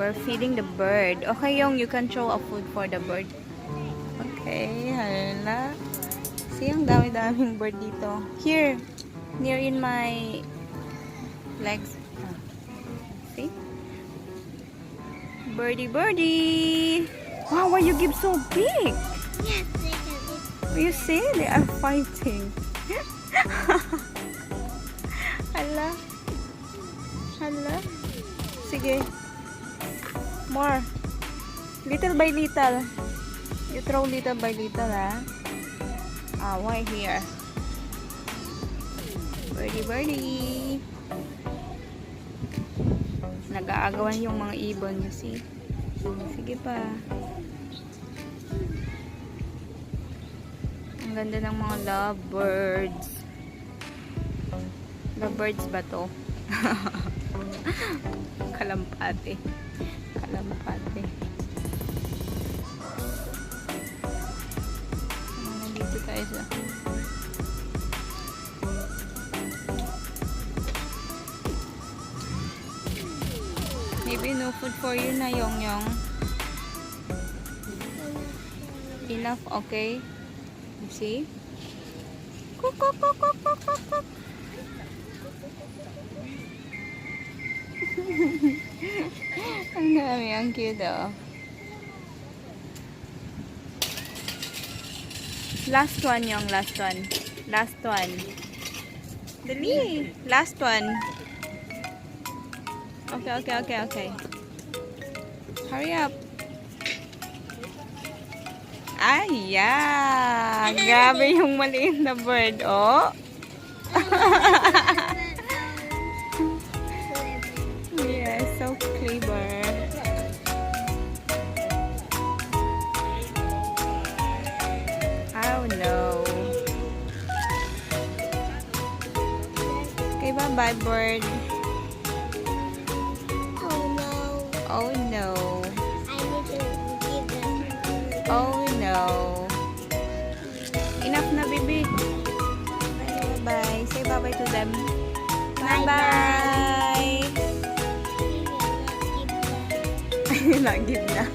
We're feeding the bird. Okay, Young, you can throw a food for the bird. Okay, hala. See, ang dami-daming bird dito. Here, near in my legs. See? Birdie, birdie! Wow, why you give so big? Yes, they can eat. You see, they are fighting. Hala. Hala. Sige. More. Little by little. You throw little by little, ha? Ah, why here? Birdie, birdie. Nag-aagawan yung mga ibon, you see? Sige pa. Ang ganda ng mga lovebirds. Lovebirds ba to? Kalampate. Kalampate. Nandito tayo sa maybe no food for you na, Yong Yong. Enough, okay? You see? Cook, cook, cook, cook, cook, cook, cook. Ang dami, ang cute, oh. Last one, Yong, last one. Last one. Dali, last one. Okay, okay, okay, okay. Hurry up. Ay, yeah. Grabe yung maliit na bird, oh. Yeah, so clever. Oh, no. Okay, bye-bye, bird. Oh no. I need to give them. Oh no. Enough na, baby. Bye-bye. Say bye-bye to them. Bye-bye. Give them. Not give na.